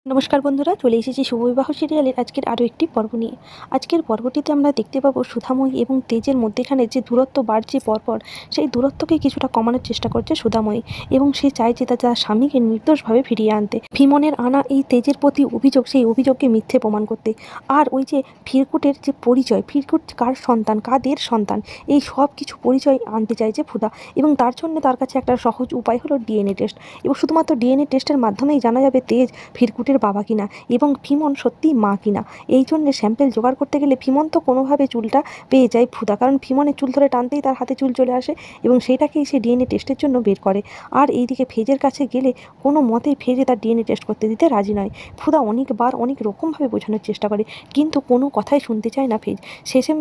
নমস্কার বন্ধুরা, চলে এসেছি শুভবিবাহ সিরিয়ালের আজকের আরও একটি পর্ব নিয়ে। আজকের পর্বটিতে আমরা দেখতে পাবো সুধাময়ী এবং তেজের মধ্যেখানে যে দূরত্ব বাড়ছে পরপর, সেই দূরত্বকে কিছুটা কমানোর চেষ্টা করছে সুধাময়ী এবং সে চায় যে তার স্বামীকে নির্দোষভাবে ফিরিয়ে আনতে। ভীমনের আনা এই তেজের প্রতি অভিযোগ, সেই অভিযোগকে মিথ্যে প্রমাণ করতে। আর ওই যে ফিরকুটের যে পরিচয়, ফিরকুট কার সন্তান, কাদের সন্তান, এই সব কিছু পরিচয় আনতে চাইছে ক্ষুধা, এবং তার জন্য তার কাছে একটা সহজ উপায় হলো ডিএনএ টেস্ট। এবং শুধুমাত্র ডিএনএ টেস্টের মাধ্যমেই জানা যাবে তেজ ফিরকুটের বাবা কিনা এবং ভীমন সত্যিই মা কিনা। এই জন্য স্যাম্পেল জোগাড় করতে গেলে ভীমন তো কোনোভাবে চুলটা পেয়ে যায় ক্ষুধা, কারণ ভীমনের চুল ধরে টানতেই তার হাতে চুল চলে আসে এবং সেইটাকেই সে ডিএনএ টেস্টের জন্য বের করে। আর এইদিকে ফেজের কাছে গেলে কোনো মতেই ফেজে তার ডিএনএ টেস্ট করতে দিতে রাজি নয়। ক্ষুধা অনেকবার অনেক রকমভাবে বোঝানোর চেষ্টা করে, কিন্তু কোনো কথাই শুনতে চায় না ফেজ। শেষে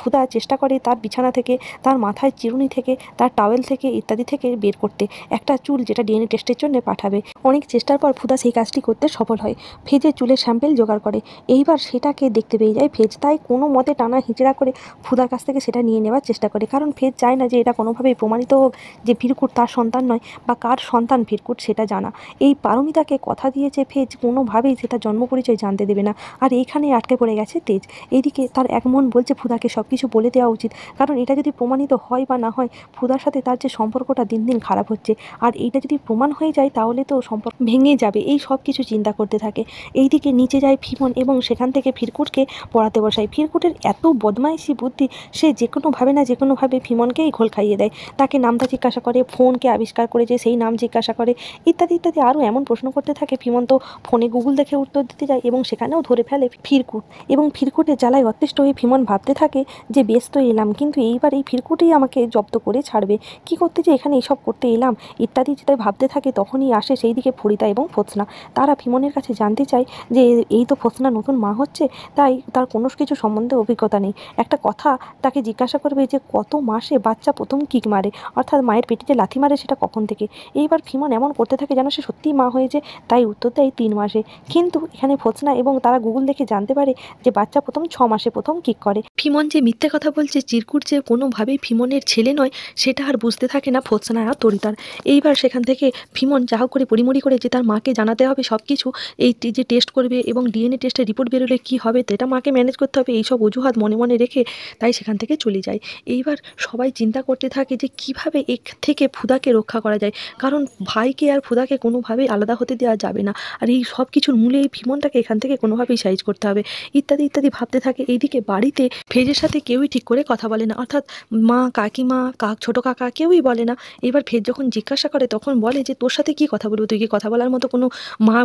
ক্ষুধা চেষ্টা করে তার বিছানা থেকে, তার মাথায় চিরুনি থেকে, তার টাওয়েল থেকে ইত্যাদি থেকে বের করতে একটা চুল, যেটা ডিএনএ টেস্টের জন্য পাঠাবে। অনেক চেষ্টার পর ক্ষুধা সেই কাজটি করতে সফল হয়। ফেজের চুলের স্যাম্পেল জোগাড় করে। এইবার সেটাকে দেখতে পেয়ে যায় ফেজ, তাই কোনো মতে টানা হিচড়া করে ক্ষুধার কাছ থেকে সেটা নিয়ে নেওয়ার চেষ্টা করে, কারণ ফেজ চায় না যে এটা কোনোভাবেই প্রমাণিত হোক যে ফিরকুট তার সন্তান নয় বা কার সন্তান ফিরকুট সেটা জানা। এই পারমিতাকে কথা দিয়েছে ফেজ কোনোভাবেই সেটা জন্ম পরিচয় জানতে দেবে না। আর এইখানে আটকে পড়ে গেছে তেজ। এইদিকে তার এক মন বলছে ক্ষুধাকে সব কিছু বলে দেওয়া উচিত, কারণ এটা যদি প্রমাণিত হয় বা না হয়, ক্ষুধার সাথে তার যে সম্পর্কটা দিন দিন খারাপ হচ্ছে, আর এইটা যদি প্রমাণ হয়ে যায় তাহলে তো সম্পর্ক ভেঙে যাবে। এই সব কিছু চিন্তা করতে থাকে। এইদিকে নিচে যায় ভীমন এবং সেখান থেকে ফিরকুটকে পড়াতে বসায়। ফিরকুটের এত বদমাইশি বুদ্ধি, সে যে কোনোভাবে না যে কোনোভাবে ভীমনকেই ঘোল খাইয়ে দেয়। তাকে নামটা জিজ্ঞাসা করে, ফোনকে আবিষ্কার করেছে সেই নাম জিজ্ঞাসা করে, ইত্যাদি ইত্যাদি আরও এমন প্রশ্ন করতে থাকে। ভীমন তো ফোনে গুগল দেখে উত্তর দিতে যায় এবং সেখানেও ধরে ফেলে ফিরকুট। এবং ফিরকুটের জ্বালায় অতিষ্ঠ হয়ে ভীমন ভাবতে থাকে যে বেশ তো এলাম, কিন্তু এইবার এই ফিরকুটেই আমাকে জব্দ করে ছাড়বে, কি করতে যে এখানে এইসব করতে এলাম ইত্যাদি যেটা ভাবতে থাকে। তখনই আসে সেই দিকে ফরিদা এবং ফোৎসনা। তারা ভীমনের কাছে জানতে চায় যে এই তো ফোৎসনা নতুন মা হচ্ছে, তাই তার কোনো কিছু সম্বন্ধে অভিজ্ঞতা নেই। একটা কথা তাকে জিজ্ঞাসা করবে যে কত মাসে বাচ্চা প্রথম কিক মারে, অর্থাৎ মায়ের পেটে যে লাথি মারে সেটা কখন থেকে। এইবার ভীমন এমন করতে থাকে যেন সে সত্যিই মা হয়েছে, তাই উত্তর দেয় 3 মাসে। কিন্তু এখানে ফোৎসনা এবং তারা গুগল দেখে জানতে পারে যে বাচ্চা প্রথম 6 মাসে প্রথম কিক করে। ভীমন যে মিথ্যে কথা বলছে, চিরকুট যে কোনোভাবেই ভীমনের ছেলে নয়, সেটা আর বুঝতে থাকে না ফোৎসনা আর তরিতার। এইবার সেখান থেকে ভীমন যা হোক করে পরিমরি করে যে তার মাকে জানাতে হবে সব কিছু, এই যে টেস্ট করবে এবং ডিএনএ টেস্টের রিপোর্ট বেরোলে কী হবে সেটা মাকে ম্যানেজ করতে হবে, এইসব অজুহাত মনে মনে রেখে তাই সেখান থেকে চলে যায়। এইবার সবাই চিন্তা করতে থাকে যে কিভাবে এর থেকে ক্ষুধাকে রক্ষা করা যায়, কারণ ভাইকে আর ক্ষুধাকে কোনোভাবেই আলাদা হতে দেওয়া যাবে না। আর এই সব কিছুর মূলে এই ভীমনটাকে এখান থেকে কোনোভাবেই সাইজ করতে হবে, ইত্যাদি ইত্যাদি ভাবতে থাকে। এইদিকে বাড়িতে ফেজের সাথে কেউই ঠিক করে কথা বলে না, অর্থাৎ মা, কাকিমা, ছোটো কাকা কেউই বলে না। এবার ফেজ যখন জিজ্ঞাসা করে তখন বলে যে তোর সাথে কী কথা বলবো, তুই কি কথা বলার মতো কোনো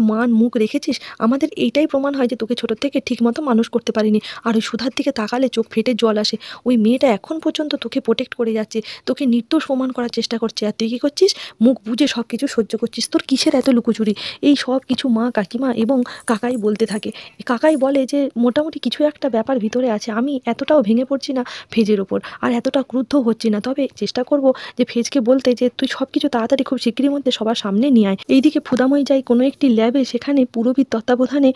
মান মুখ রেখেছিস? আমাদের এইটাই প্রমাণ হয় যে তোকে ছোটোর থেকে ঠিকমতো মানুষ করতে পারিনি। আর ওই সুধার দিকে তাকালে চোখ ফেটে জল আসে। ওই মেয়েটা এখন পর্যন্ত তোকে প্রোটেক্ট করে যাচ্ছে, তোকে নির্দোষ প্রমাণ করার চেষ্টা করছে, আর তুই কী করছিস? মুখ বুজে সব কিছু সহ্য করছিস। তোর কিসের এত লুকোচুরি? এই সব কিছু মা, কাকিমা এবং কাকাই বলতে থাকে। কাকাই বলে যে মোটামুটি কিছু একটা ব্যাপার ভিতরে আছে, আমি এতটাও ভেঙে পড়ছি না ফেজের ওপর, আর এতটা ক্রুদ্ধ হচ্ছি না, তবে চেষ্টা করব যে ফেজকে বলতে যে তুই সব কিছু তাড়াতাড়ি খুব শিগগিরের মধ্যে সবার সামনে নিয়ে আয়। এইদিকে ক্ষুধাময়ী যায় কোনো একটি ল্যাবে, সেখানে পুরবীর তত্ত্বাবধানে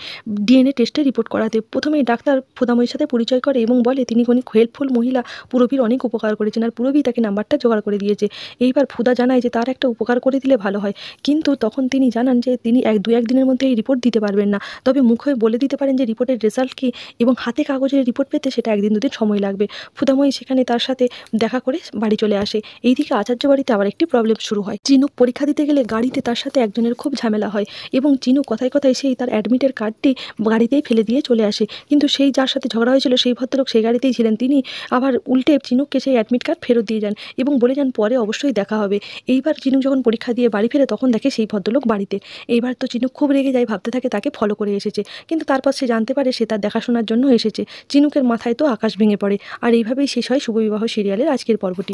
ডিএনএ টেস্টের রিপোর্ট করাতে। প্রথমেই ডাক্তার ক্ষুধাময়ীর সাথে পরিচয় করে এবং বলে তিনি অনেক হেল্পফুল মহিলা, পুরবীর অনেক উপকার করেছেন, আর পুরবী তাকে নাম্বারটা জোগাড় করে দিয়েছে। এইবার ক্ষুধা জানায় যে তার একটা উপকার করে দিলে ভালো হয়, কিন্তু তখন তিনি জানান যে তিনি 1-2 দিনের মধ্যে এই রিপোর্ট দিতে পারবেন না, তবে মুখে বলে দিতে পারেন যে রিপোর্টের রেজাল্ট কী, এবং হাতে কাগজের রিপোর্ট পেতে সেটা 1-2 দিন সময় লাগবে। ক্ষুধাময়ী সেখানে তার সাথে দেখা করে বাড়ি চলে আসে। এইদিকে আচার্য বাড়িতে আবার একটি প্রবলেম শুরু হয়। চিনুক পরীক্ষা দিতে গেলে গাড়িতে তার সাথে একজনের খুব ঝামেলা হয় এবং চিনু কথায় কথায় সেই তার অ্যাডমিটের কার্ডটি গাড়িতেই ফেলে দিয়ে চলে আসে, কিন্তু সেই যার সাথে ঝগড়া হয়েছিল সেই ভদ্রলোক সেই গাড়িতেই ছিলেন, তিনি আবার উল্টে চিনুককে সেই অ্যাডমিট কার্ড ফেরত দিয়ে যান এবং বলে যান পরে অবশ্যই দেখা হবে। এইবার চিনুক যখন পরীক্ষা দিয়ে বাড়ি ফেরে তখন দেখে সেই ভদ্রলোক বাড়িতে। এইবার তো চিনুক খুব রেগে যায়, ভাবতে থাকে তাকে ফলো করে এসেছে, কিন্তু তারপর সে জানতে পারে সে তার দেখাশোনার জন্য এসেছে। চিনুকের মাথায় তো আকাশ ভেঙে পড়ে। আর এইভাবেই শেষ হয় শুভবিবাহ সিরিয়ালের আজকের পর্বটি।